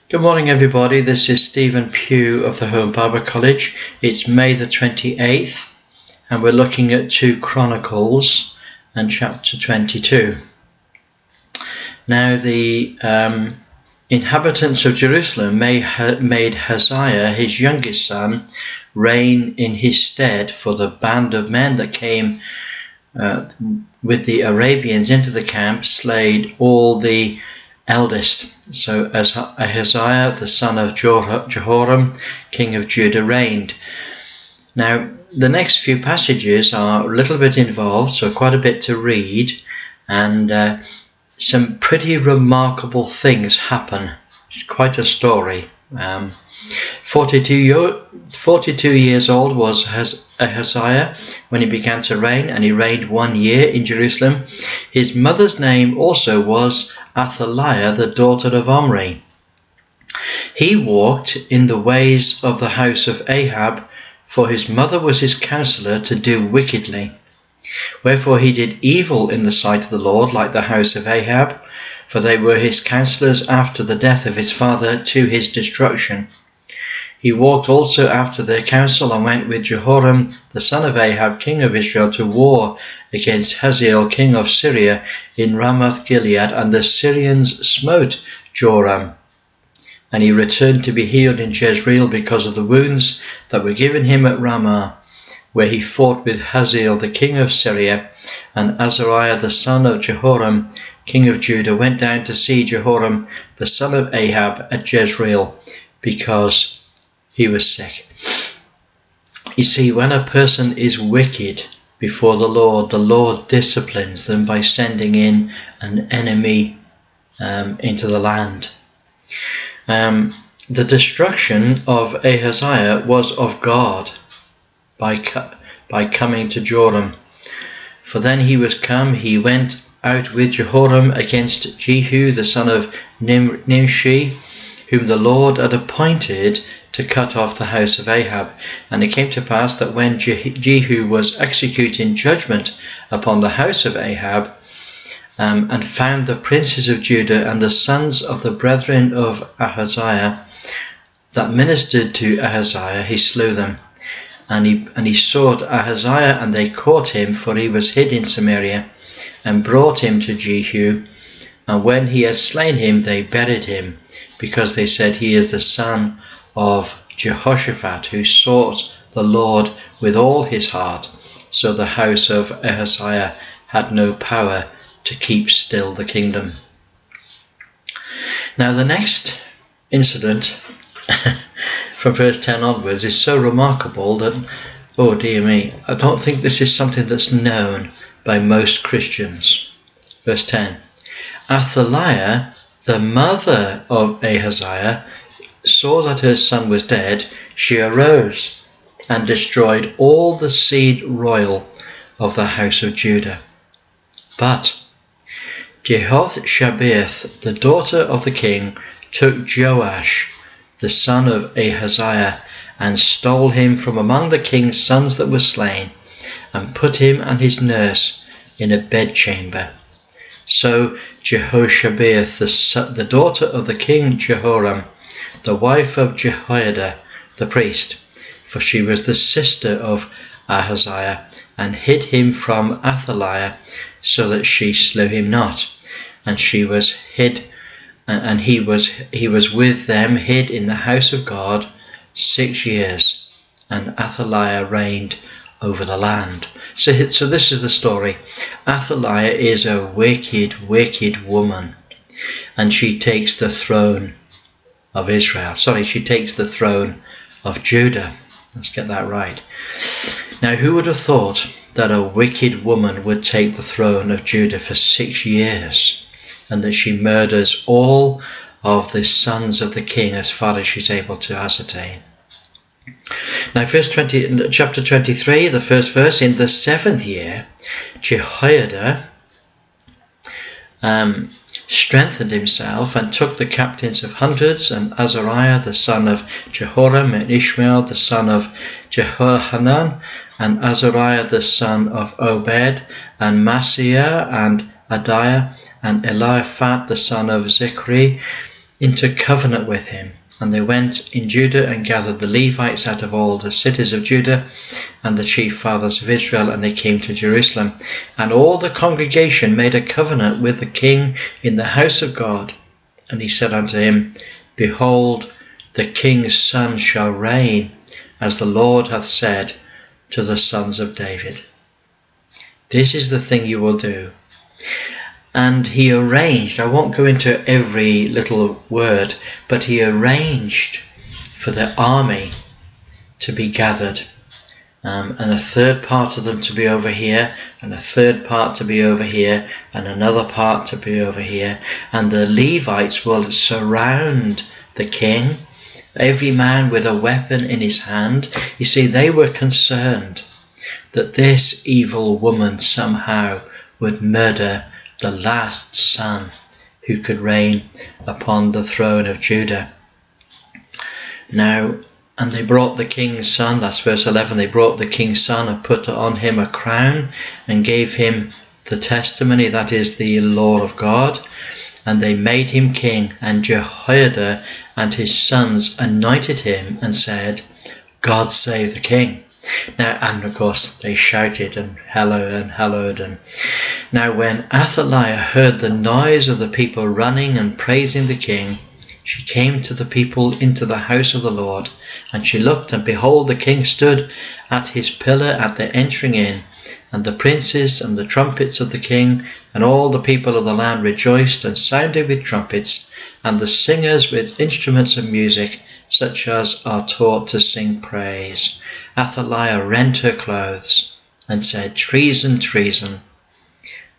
Good morning, everybody. This is Stephen Pugh of the Home Bible College. It's May the 28th, and we're looking at 2 Chronicles and chapter 22. Now, the inhabitants of Jerusalem made Hazael, his youngest son, reign in his stead, for the band of men that came with the Arabians into the camp slayed all the eldest. So as Ahaziah, the son of Jehoram, king of Judah, reigned. Now, the next few passages are a little bit involved, so quite a bit to read, and some pretty remarkable things happen. It's quite a story. 42 years old was Ahaziah when he began to reign, and he reigned 1 year in Jerusalem. His mother's name also was Athaliah, the daughter of Omri. He walked in the ways of the house of Ahab, for his mother was his counselor to do wickedly. Wherefore he did evil in the sight of the Lord, like the house of Ahab, for they were his counselors after the death of his father, to his destruction. He walked also after their counsel, and went with Jehoram the son of Ahab, king of Israel, to war against Hazael, king of Syria, in Ramoth Gilead, and the Syrians smote Joram. And he returned to be healed in Jezreel because of the wounds that were given him at Ramah, where he fought with Hazael, the king of Syria. And Azariah, the son of Jehoram, king of Judah, went down to see Jehoram, the son of Ahab, at Jezreel, because he was sick. You see, when a person is wicked before the Lord disciplines them by sending in an enemy into the land. The destruction of Ahaziah was of God by coming to Joram. For then he went out with Jehoram against Jehu, the son of Nimshi, whom the Lord had appointed to cut off the house of Ahab. And it came to pass that when Jehu was executing judgment upon the house of Ahab, and found the princes of Judah and the sons of the brethren of Ahaziah that ministered to Ahaziah, he slew them. And he sought Ahaziah, and they caught him, for he was hid in Samaria, and brought him to Jehu. And when he had slain him, they buried him, because they said, he is the son of Jehoshaphat, who sought the Lord with all his heart. So the house of Ahaziah had no power to keep still the kingdom. Now the next incident from verse 10 onwards is so remarkable that, oh dear me, I don't think this is something that's known by most Christians. Verse 10. Athaliah, the mother of Ahaziah, saw that her son was dead. She arose and destroyed all the seed royal of the house of Judah. But Jehoshaphat, the daughter of the king, took Joash, the son of Ahaziah, and stole him from among the king's sons that were slain, and put him and his nurse in a bedchamber. So Jehoshaphat, the daughter of the king Jehoram, the wife of Jehoiada the priest, for she was the sister of Ahaziah, and hid him from Athaliah, so that she slew him not. And she was hid, and he was with them, hid in the house of God 6 years, and Athaliah reigned over the land. So this is the story. Athaliah is a wicked woman, and she takes the throne of Israel. She takes the throne of Judah. Let's get that right. Now, who would have thought that a wicked woman would take the throne of Judah for 6 years, and that she murders all of the sons of the king as far as she's able to ascertain? Now, chapter 23, the first verse, in the 7th year, Jehoiada strengthened himself and took the captains of hundreds, and Azariah the son of Jehoram, and Ishmael the son of Jehohanan, and Azariah the son of Obed, and Maaseiah, and Adiah, and Eliaphat the son of Zichri, into covenant with him. And they went in Judah and gathered the Levites out of all the cities of Judah and the chief fathers of Israel, and they came to Jerusalem. And all the congregation made a covenant with the king in the house of God. And he said unto him, Behold, the king's son shall reign, as the Lord hath said to the sons of David. This is the thing you will do. And he arranged, I won't go into every little word, but he arranged for the army to be gathered. And a third part of them to be over here, and a third part to be over here, and another part to be over here. And the Levites will surround the king, every man with a weapon in his hand. You see, they were concerned that this evil woman somehow would murder the last son who could reign upon the throne of Judah. Now, and they brought the king's son, that's verse 11, they brought the king's son and put on him a crown and gave him the testimony, that is the law of God. And they made him king, and Jehoiada and his sons anointed him and said, God save the king. Now, and of course they shouted and hallowed. And now when Athaliah heard the noise of the people running and praising the king, she came to the people into the house of the Lord. And she looked, and behold, the king stood at his pillar at the entering in. And the princes and the trumpets of the king and all the people of the land rejoiced and sounded with trumpets, and the singers with instruments of music, such as are taught to sing praise. Athaliah rent her clothes and said, Treason, treason.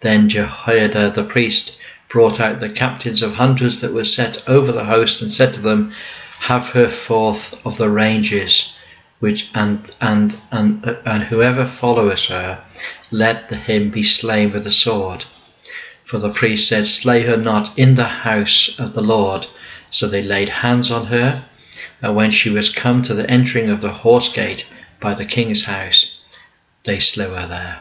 Then Jehoiada the priest brought out the captains of hundreds that were set over the host, and said to them, Have her forth of the ranges, and whoever followeth her, let him be slain with the sword. For the priest said, Slay her not in the house of the Lord. So they laid hands on her, and when she was come to the entering of the horse gate by the king's house, they slew her there.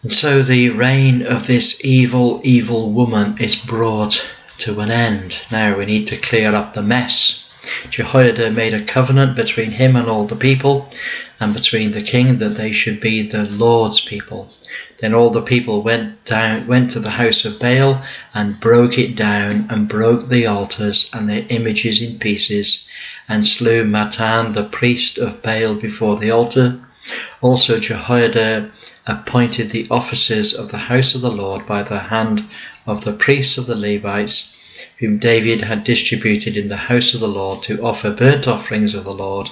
And so the reign of this evil woman is brought to an end. Now we need to clear up the mess. Jehoiada made a covenant between him and all the people, and between the king, that they should be the Lord's people. Then all the people went to the house of Baal and broke it down, and broke the altars and their images in pieces, and slew Mattan the priest of Baal before the altar. Also Jehoiada appointed the officers of the house of the Lord by the hand of the priests of the Levites, whom David had distributed in the house of the Lord, to offer burnt offerings of the Lord,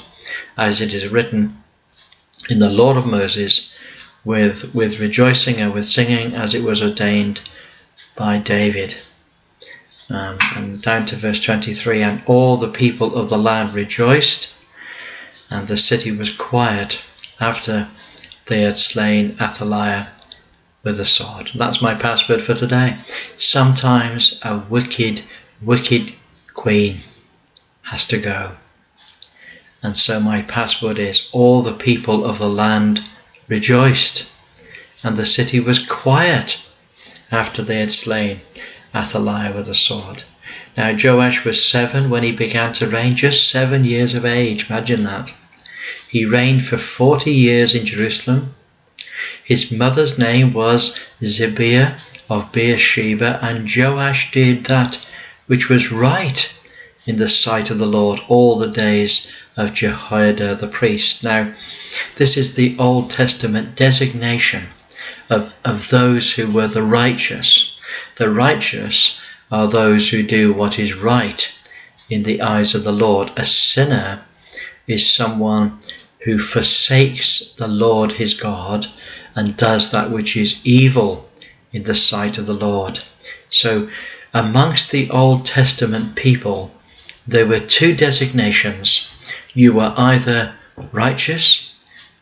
as it is written in the law of Moses, with rejoicing and with singing, as it was ordained by David. And down to verse 23, and all the people of the land rejoiced, and the city was quiet after they had slain Athaliah with a sword. That's my password for today. Sometimes a wicked queen has to go. And so my password is, all the people of the land rejoiced, and the city was quiet after they had slain Athaliah with a sword. Now Joash was 7 when he began to reign, just 7 years of age. Imagine that. He reigned for 40 years in Jerusalem. His mother's name was Zibiah of Beersheba, and Joash did that which was right in the sight of the Lord all the days of Jehoiada the priest. Now, this is the Old Testament designation of those who were the righteous. The righteous are those who do what is right in the eyes of the Lord. A sinner is someone who forsakes the Lord his God and does that which is evil in the sight of the Lord. So amongst the Old Testament people, there were 2 designations. You were either righteous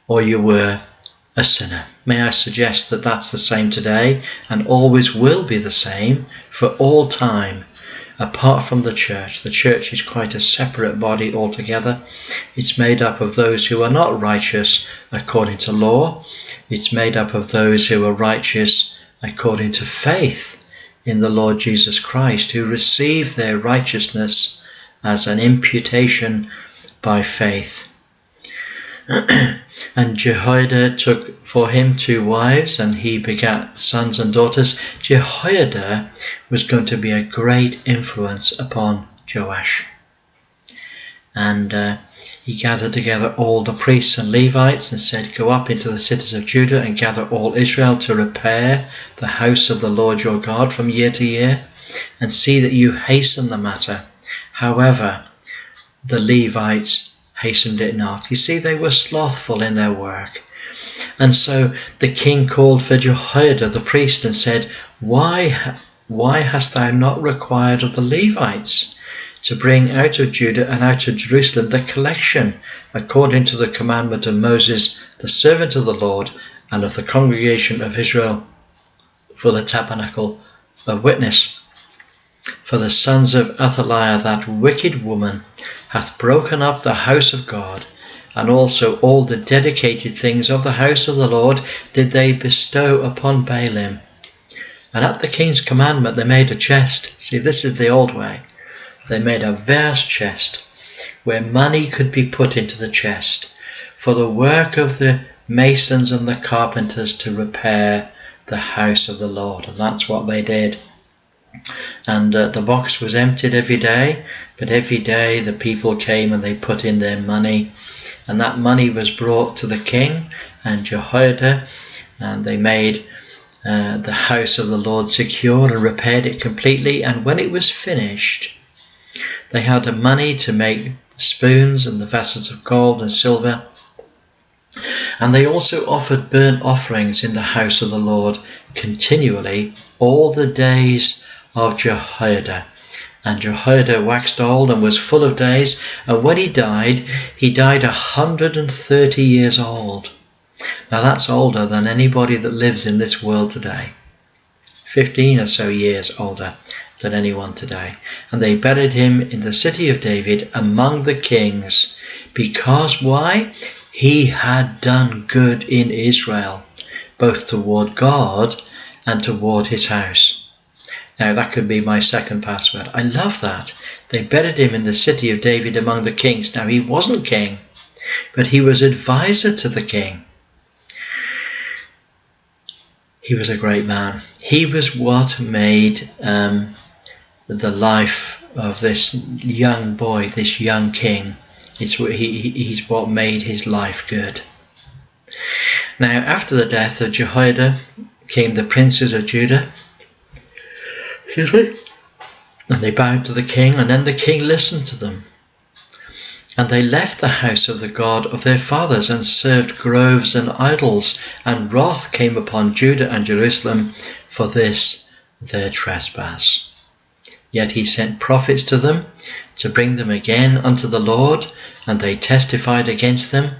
or you were a sinner. May I suggest that that's the same today, and always will be the same for all time. Apart from the church is quite a separate body altogether. It's made up of those who are not righteous according to law. It's made up of those who are righteous according to faith in the Lord Jesus Christ, who received their righteousness as an imputation by faith. And Jehoiada took for him 2 wives, and he begat sons and daughters. Jehoiada was going to be a great influence upon Joash. And he gathered together all the priests and Levites and said, "Go up into the cities of Judah and gather all Israel to repair the house of the Lord your God from year to year, and see that you hasten the matter." However, the Levites hastened it not. You see, they were slothful in their work. And so the king called for Jehoiada the priest and said, Why hast thou not required of the Levites to bring out of Judah and out of Jerusalem the collection, according to the commandment of Moses, the servant of the Lord, and of the congregation of Israel, for the tabernacle of witness? For the sons of Athaliah, that wicked woman, hath broken up the house of God, and also all the dedicated things of the house of the Lord did they bestow upon Baalim. And at the king's commandment they made a chest. See, this is the old way. They made a vast chest where money could be put into the chest for the work of the masons and the carpenters to repair the house of the Lord. And that's what they did. And the box was emptied every day, but every day the people came and they put in their money, and that money was brought to the king and Jehoiada, and they made the house of the Lord secure and repaired it completely. And when it was finished, they had the money to make the spoons and the vessels of gold and silver, and they also offered burnt offerings in the house of the Lord continually all the days of Jehoiada. And Jehoiada waxed old and was full of days, and when he died 130 years old. Now that's older than anybody that lives in this world today. 15 or so years older than anyone today. And they buried him in the city of David among the kings, because why? He had done good in Israel, both toward God and toward his house. Now that could be my second password. I love that. They buried him in the city of David among the kings. Now he wasn't king, but he was advisor to the king. He was a great man. He was what made the life of this young boy, this young king. He's what made his life good. Now after the death of Jehoiada came the princes of Judah. And they bowed to the king, and then the king listened to them. And they left the house of the God of their fathers and served groves and idols, and wrath came upon Judah and Jerusalem for this their trespass. Yet he sent prophets to them to bring them again unto the Lord, and they testified against them,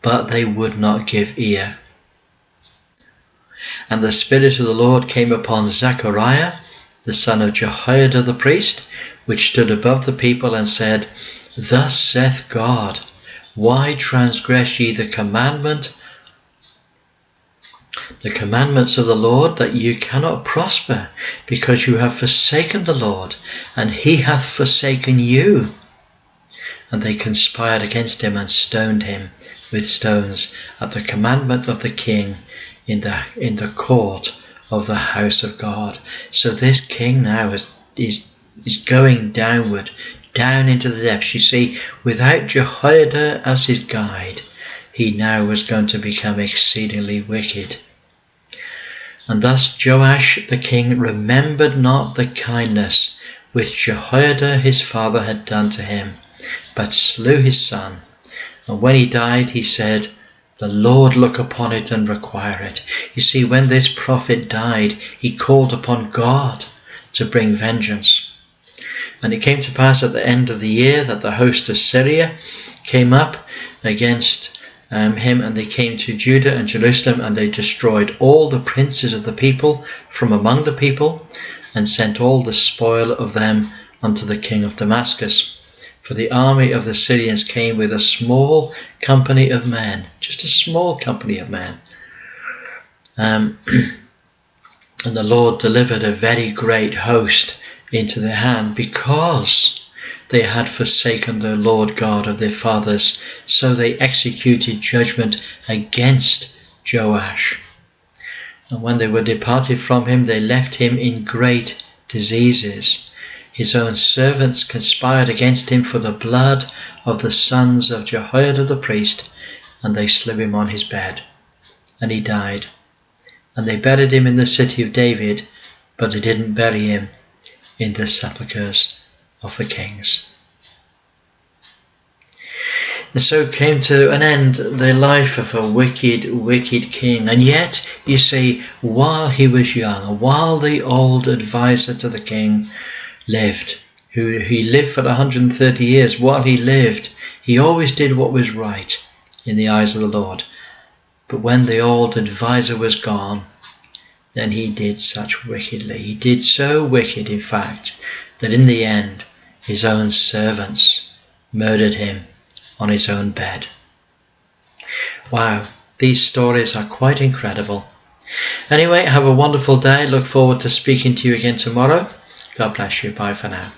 but they would not give ear. And the Spirit of the Lord came upon Zechariah, the son of Jehoiada the priest, which stood above the people, and said, Thus saith God, why transgress ye the commandments of the Lord, that you cannot prosper, because you have forsaken the Lord, and he hath forsaken you? And they conspired against him and stoned him with stones at the commandment of the king in the court of the house of God. So this king now is going downward, down into the depths. You see, without Jehoiada as his guide, he now was going to become exceedingly wicked. And thus Joash the king remembered not the kindness which Jehoiada his father had done to him, but slew his son. And when he died, he said, The Lord look upon it and require it. You see, when this prophet died, he called upon God to bring vengeance. And it came to pass at the end of the year that the host of Syria came up against him, and they came to Judah and Jerusalem, and they destroyed all the princes of the people from among the people, and sent all the spoil of them unto the king of Damascus. For the army of the Syrians came with a small company of men, just a small company of men. And the Lord delivered a very great host into their hand, because they had forsaken the Lord God of their fathers. So they executed judgment against Joash. And when they were departed from him, they left him in great diseases. His own servants conspired against him for the blood of the sons of Jehoiada the priest, and they slew him on his bed, and he died. And they buried him in the city of David, but they didn't bury him in the sepulchres of the kings. And so came to an end the life of a wicked, wicked king. And yet, you see, while he was young, while the old advisor to the king lived, he lived for 130 years, while he lived, he always did what was right in the eyes of the Lord. But when the old advisor was gone, then he did such wickedly. He did so wicked, in fact, that in the end his own servants murdered him on his own bed. Wow, these stories are quite incredible. Anyway, have a wonderful day. Look forward to speaking to you again tomorrow. God bless you. Bye for now.